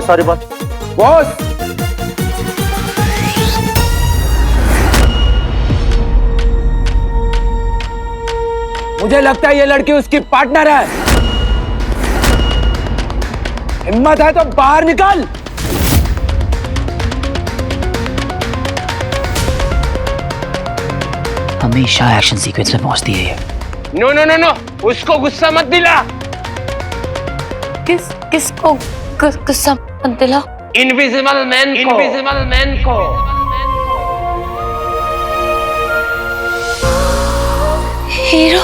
Sorry boss. मुझे लगता है ये लड़की उसकी पार्टनर है। हिम्मत है तो बाहर निकल। हमेशा एक्शन सीक्वेंस में पहुंचती है ये। नो, उसको गुस्सा मत दिला। किसको गुस्सा मत दिला? इनविजिबल मैन को। हीरो।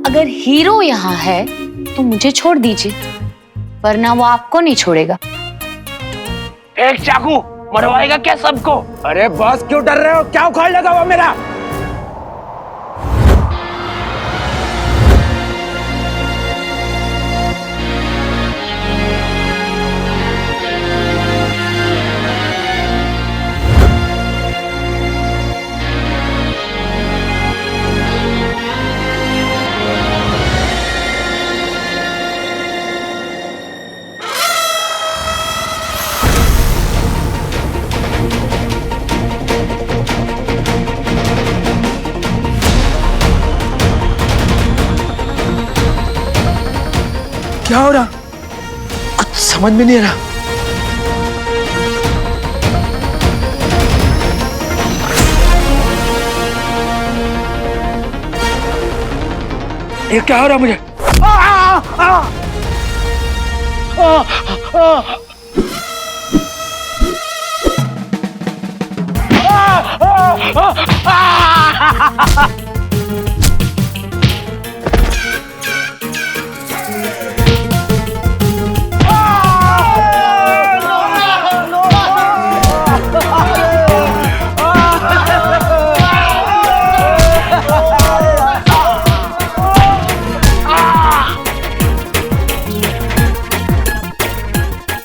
अगर हीरो यहाँ है तो मुझे छोड़ दीजिए, वरना वो आपको नहीं छोड़ेगा। एक चाकू मरवाएगा क्या सबको? अरे बॉस क्यों डर रहे हो? क्या उखाड़ लगा वो मेरा? क्या हो रहा? कुछ समझ में नहीं आ रहा। ये क्या हो रहा मुझे?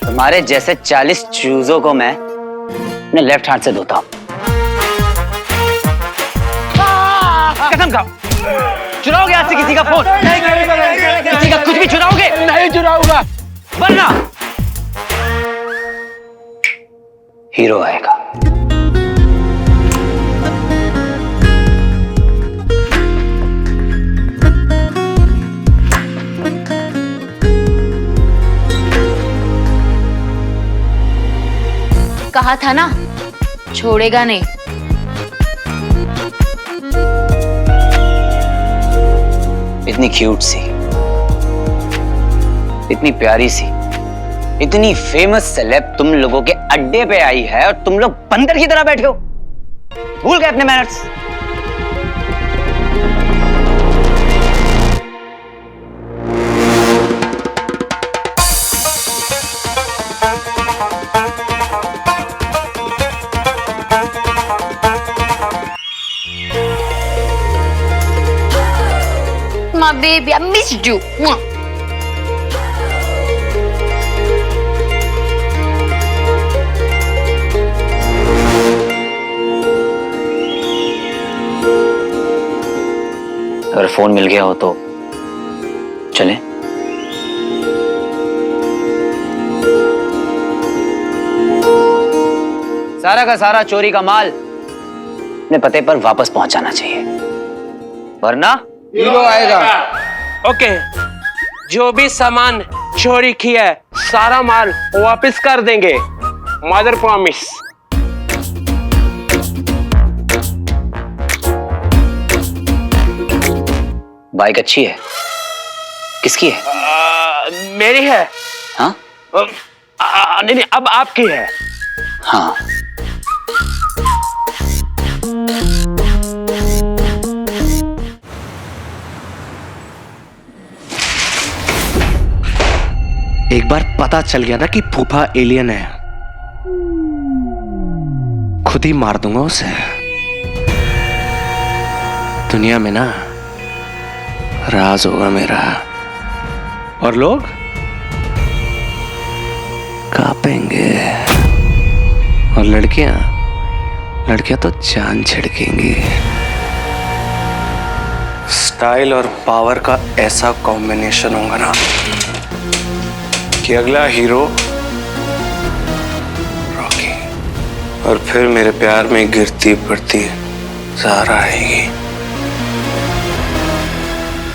तुम्हारे जैसे 40 चूजों को मैं अपने लेफ्ट हाथ से धोता हूं। कसम खाओ, चुराओगे आज से किसी का फोन? किसी का कुछ भी चुराओगे? नहीं चुराऊंगा, वरना हीरो आएगा। कहा था ना, छोड़ेगा नहीं। इतनी क्यूट सी, इतनी प्यारी सी, इतनी फेमस सेलेब तुम लोगों के अड्डे पे आई है और तुम लोग बंदर की तरह बैठे हो। भूल गए अपने manners. My baby, I missed you. अगर फोन मिल गया हो तो चलें? सारा का सारा चोरी का माल अपने पते पर वापस पहुंचाना चाहिए, वरना हीरो आएगा। ओके, जो भी सामान चोरी किया है सारा माल वापस कर देंगे। Mother promise. बाइक अच्छी है? किसकी है? मेरी है। हाँ? नहीं, अब आपकी है। हाँ। एक बार पता चल गया ना कि फूफा एलियन है, खुद ही मार दूंगा उसे। दुनिया में ना राज होगा मेरा, और लोग कांपेंगे, और लड़कियां तो जान छिड़केंगी। स्टाइल और पावर का ऐसा कॉम्बिनेशन होगा ना कि अगला हीरो रॉकी, और फिर मेरे प्यार में गिरती पड़ती ज़ारा आएगी।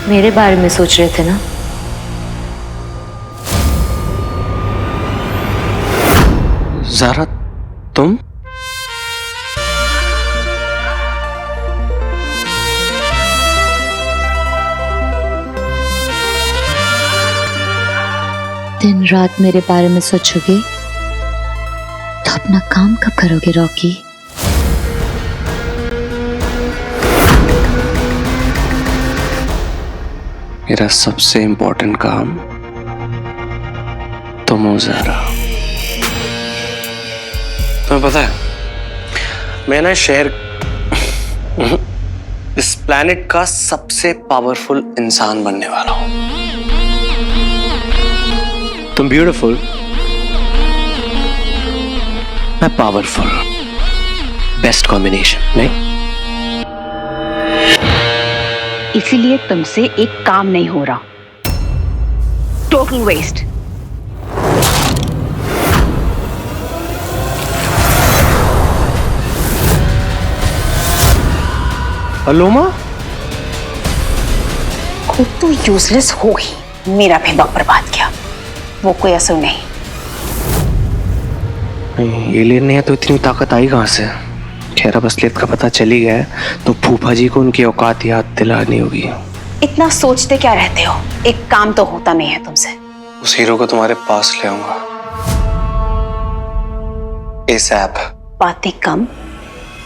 मेरे बारे में सोच रहे थे ना? ज़ारा, तुम? दिन रात मेरे बारे में सोचोगे तो अपना काम कब करोगे रॉकी? मेरा सबसे इंपॉर्टेंट काम तुम हो ज़ारा। तुम्हें पता है, मैं ना शहर इस प्लैनेट का सबसे पावरफुल इंसान बनने वाला हूं। तुम ब्यूटीफुल, मैं पावरफुल। बेस्ट कॉम्बिनेशन नहीं? इसीलिए तुमसे एक काम नहीं हो रहा। Total waste. अलोमा, खुद तो यूजलेस हो ही मेरा भी वक्त बर्बाद किया। वो कोई असर नहीं। एलियन ने तो इतनी ताकत आई कहां से? खैर, अब असलियत का पता चली गया है तो फूफा जी को उनकी औकात याद दिलानी होगी। इतना सोचते क्या रहते हो? एक काम तो होता नहीं है तुमसे। उस हीरो को तुम्हारे पास ले आऊंगा ASAP। बातें कम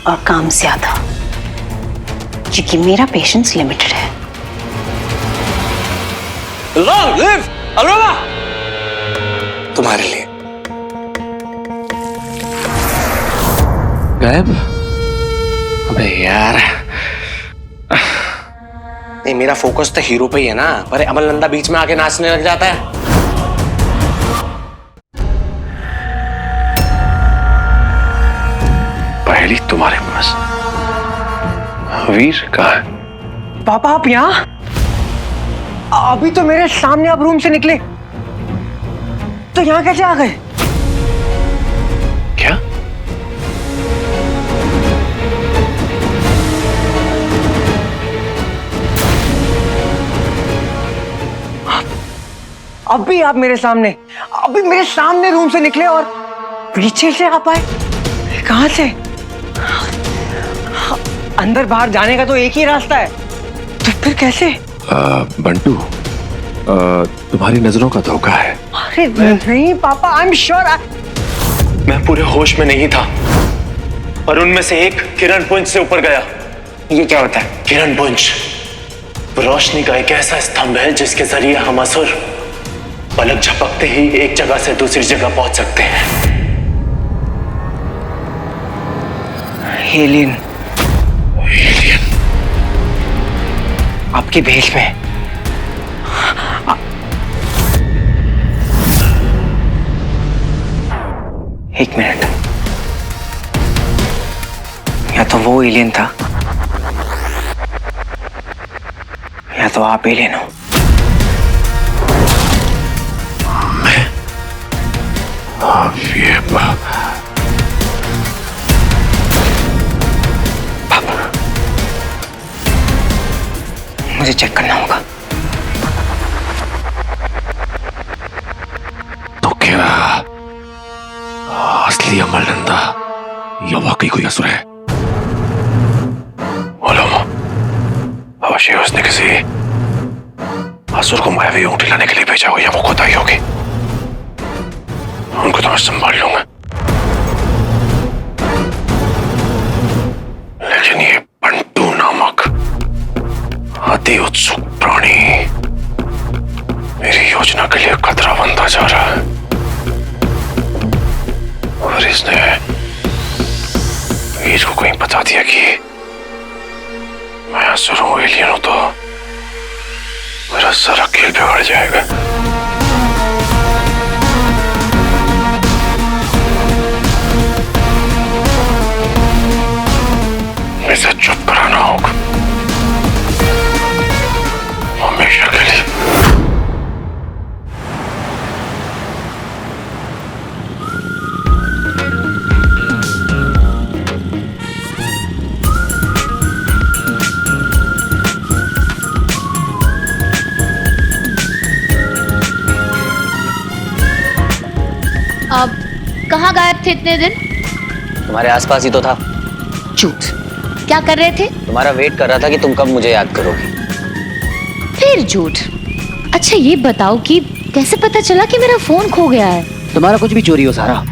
और काम ज्यादा, क्योंकि मेरा पेशेंस लिमिटेड है। Long live अलोमा! तुम्हारे लिए। गायब? अबे यार, नहीं, मेरा फोकस तो हीरो पे ही है ना। अरे अमल नंदा बीच में आके नाचने लग जाता है। पहली तुम्हारे पास। वीर कहाँ है? पापा आप यहाँ? अभी तो मेरे सामने आप रूम से निकले, तो यहाँ कैसे आ गए? क्या? अभी आप मेरे सामने, अभी मेरे सामने रूम से निकले और पीछे से आप आए? कहां से? अंदर बाहर जाने का तो एक ही रास्ता है, तो फिर कैसे? बंटू, तुम्हारी नजरों का धोखा है। अरे नहीं पापा, आई एम श्योर। मैं पूरे होश में नहीं था और उनमें से एक किरण पुंज से ऊपर गया। ये क्या होता है? किरण पुंज रोशनी का एक ऐसा स्तंभ है जिसके जरिए हम असुर पलक झपकते ही एक जगह से दूसरी जगह पहुंच सकते हैं। एलियन, आपके भेष में। एक मिनट, या तो वो एलियन था या तो आप एलियन हो। ये मुझे चेक करना होगा। तो क्या असली अमल नंदा या वाकई कोई असुर है? अवश्य उसने किसी असुर को मायावी ऊँट लाने के लिए भेजा हो, या वो खुद आई होगी। उनको तो मैं संभाल लूंगा, लेकिन ये बंटू नामक अति उत्सुक प्राणी मेरी योजना के लिए खतरा बनता जा रहा है। और इसने वीर को कहीं बता दिया कि मैं असुर हूं, एलियन हूं, तो मेरा सारा खेल बिगड़ जाएगा। कहाँ गायब थे इतने दिन? तुम्हारे आसपास ही तो था। झूठ। क्या कर रहे थे? तुम्हारा वेट कर रहा था कि तुम कब मुझे याद करोगी। फिर झूठ। अच्छा ये बताओ कि कैसे पता चला कि मेरा फोन खो गया है? तुम्हारा कुछ भी चोरी हो सारा,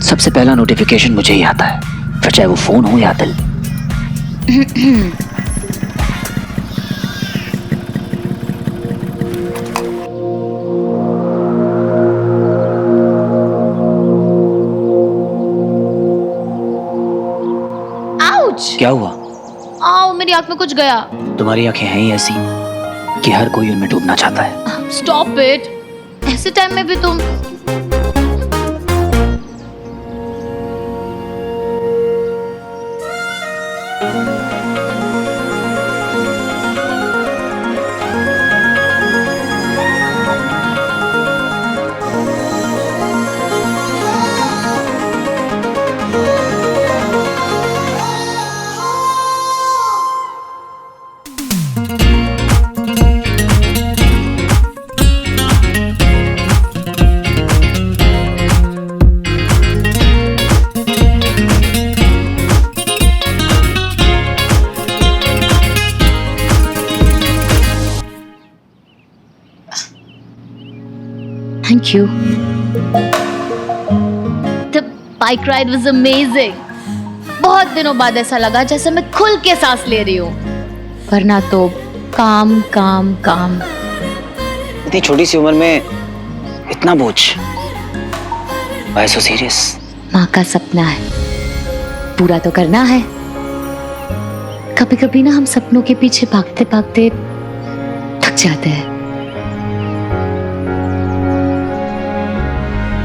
सबसे पहला नोटिफिकेशन मुझे ही आता है, फिर चाहे वो फोन हो या दिल। आउच! क्या हुआ? आओ, मेरी आंख में कुछ गया। तुम्हारी आंखें हैं ही ऐसी कि हर कोई उनमें डूबना चाहता है। Stop it. ऐसे टाइम में भी तुम। Thank you. The bike ride was amazing. बहुत दिनों बाद ऐसा लगा जैसे मैं खुल के सांस ले रही हूँ, वरना तो काम काम काम। इतनी छोटी सी उम्र में इतना बोझ। Why so serious? माँ का सपना है, पूरा तो करना है। कभी कभी ना हम सपनों के पीछे भागते भागते थक जाते हैं,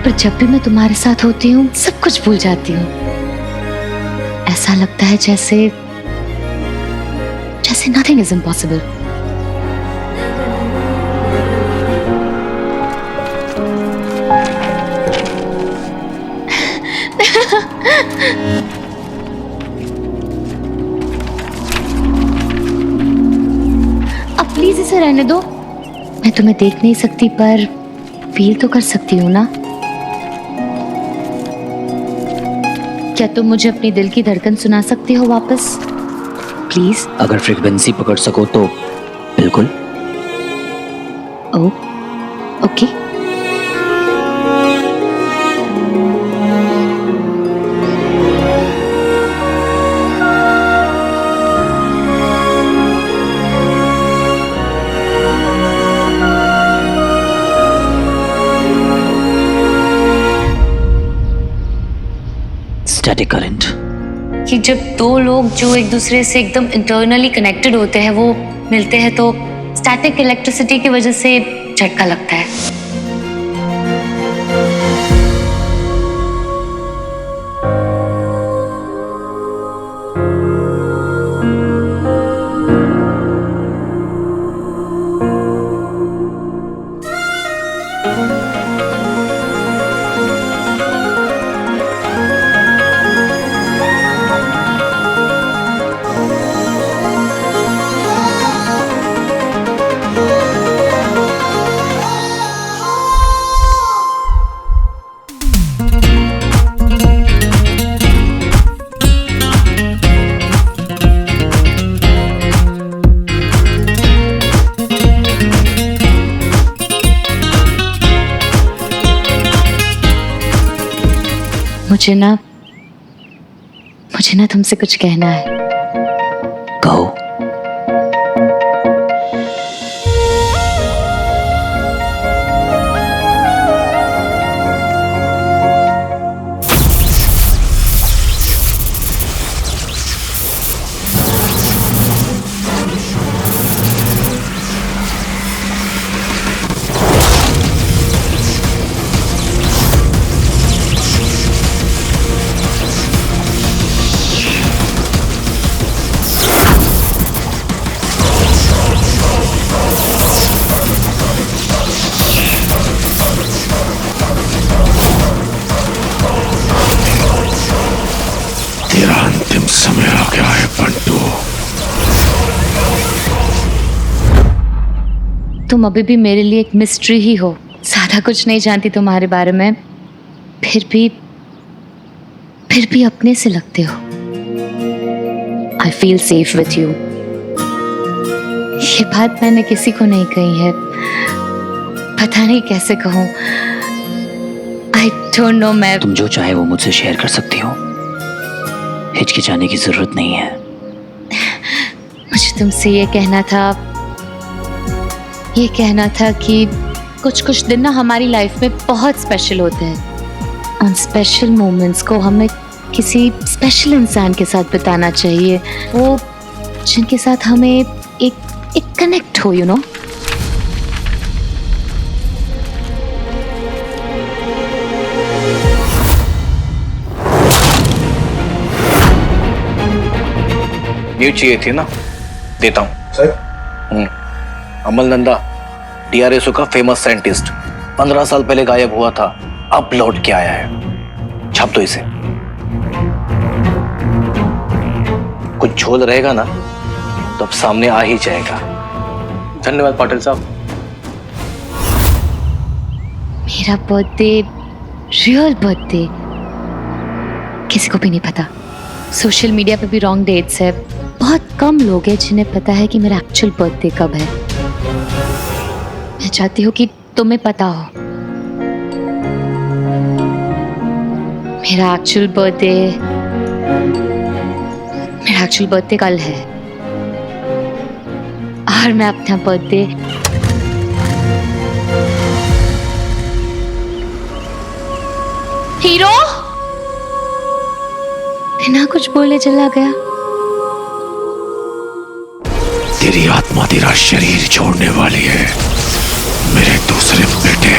पर जब भी मैं तुम्हारे साथ होती हूँ सब कुछ भूल जाती हूँ। ऐसा लगता है जैसे nothing is impossible. अब प्लीज इसे रहने दो। मैं तुम्हें देख नहीं सकती पर फील तो कर सकती हूँ ना। क्या तुम मुझे अपनी दिल की धड़कन सुना सकती हो वापस? प्लीज। अगर फ्रीक्वेंसी पकड़ सको तो बिल्कुल। ओ, ओके। Static current. कि जब दो लोग जो एक दूसरे से एकदम इंटरनली कनेक्टेड होते हैं वो मिलते हैं तो स्टैटिक इलेक्ट्रिसिटी की वजह से झटका लगता है। मुझे ना तुमसे कुछ कहना है। कहो। तेरा अंतिम समय आ गया है बंटू। तुम अभी भी मेरे लिए एक मिस्ट्री ही हो। ज्यादा कुछ नहीं जानती तुम्हारे बारे में, फिर भी फिर भी अपने से लगते हो। I feel safe with you. ये बात मैंने किसी को नहीं कही है, पता नहीं कैसे कहूँ। I don't know. मैं तुम जो चाहे वो मुझसे शेयर कर सकती हो, हिचकिचाने की जरूरत नहीं है। मुझे तुमसे ये कहना था कि कुछ कुछ दिन ना हमारी लाइफ में बहुत स्पेशल होते हैं। उन स्पेशल मोमेंट्स को हमें किसी स्पेशल इंसान के साथ बिताना चाहिए, वो जिनके साथ हमें एक कनेक्ट हो, यू नो। न्यूज चाहिए थी ना, देता हूँ सर। अमल नंदा DRSO का फेमस साइंटिस्ट 15 साल पहले गायब हुआ था, अब लौट के आया है। छाप दो इसे। कुछ झोल रहेगा ना तो अब सामने आ ही जाएगा। धन्यवाद पाटिल साहब। मेरा बर्थडे, रियल बर्थडे किसी को भी नहीं पता। सोशल मीडिया पे भी रॉन्ग डेट्स है। बहुत कम लोग हैं जिन्हें पता है कि मेरा एक्चुअल बर्थडे कब है। मैं चाहती हूँ कि तुम्हें पता हो। मेरा एक्चुअल बर्थडे कल है, और मैं अपना बर्थडे हीरो बिना कुछ बोले चला गया। तेरी आत्मा तेरा शरीर छोड़ने वाली है, मेरे दूसरे बेटे।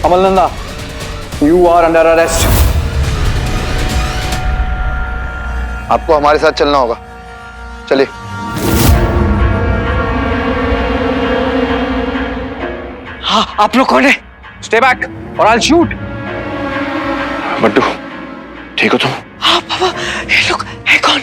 Amal Nanda, you are under arrest. आपको हमारे साथ चलना होगा, चलिए। हाँ, आप लोग कौन है? स्टे बैक और आई विल शूट। बट्टू, ठीक हो तुम? हाँ पापा, ये लोग है कौन?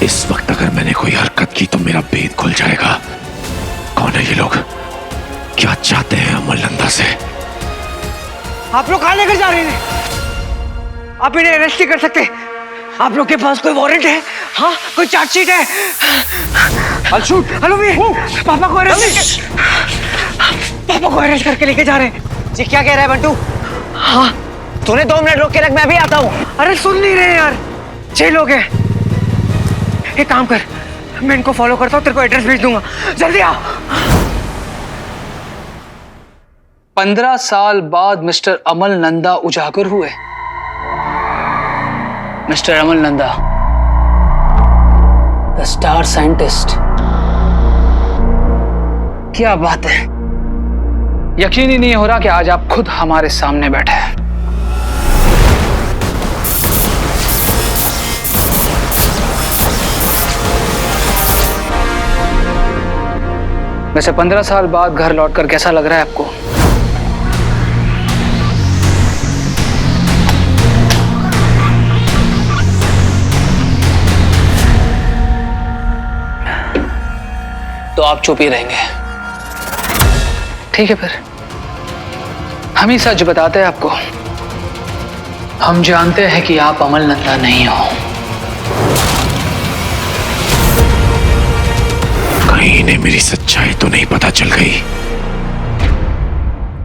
इस वक्त अगर मैंने कोई हरकत की तो मेरा भेद खुल जाएगा। कौन है ये लोग? क्या चाहते हैं अमल नंदा से? आप लोग कहाँ लेकर जा रहे हैं? आप इन्हें अरेस्ट नहीं कर सकते। आप लोग के पास कोई वारंट है? हाँ, कोई चार्जशीट है? I'll shoot। हेलो भी, पापा को अरेस्ट करके लेके जा रहे हैं। जी क्या कह रहा है बंटू? हाँ, तूने 2 मिनट रोक के रख, मैं अभी आता हूँ। अरे सुन नहीं रहे यार, 6 लोग हैं। एक काम कर, मैं इनको फॉलो करता हूँ, तेरे को एड्रेस भेज दूंगा, जल्दी आ। 15 साल बाद मिस्टर अमल नंदा उजागर हुए। Mister Amal Nanda, the star scientist. क्या बात है, यकीन ही नहीं हो रहा कि आज आप खुद हमारे सामने बैठे हैं। वैसे 15 साल बाद घर लौटकर कैसा लग रहा है आपको? तो आप चुप ही रहेंगे? ठीक है, फिर हम ही सच बताते हैं आपको। हम जानते हैं कि आप अमल नंदा नहीं हो। कहीं इन्हें मेरी सच्चाई तो नहीं पता चल गई।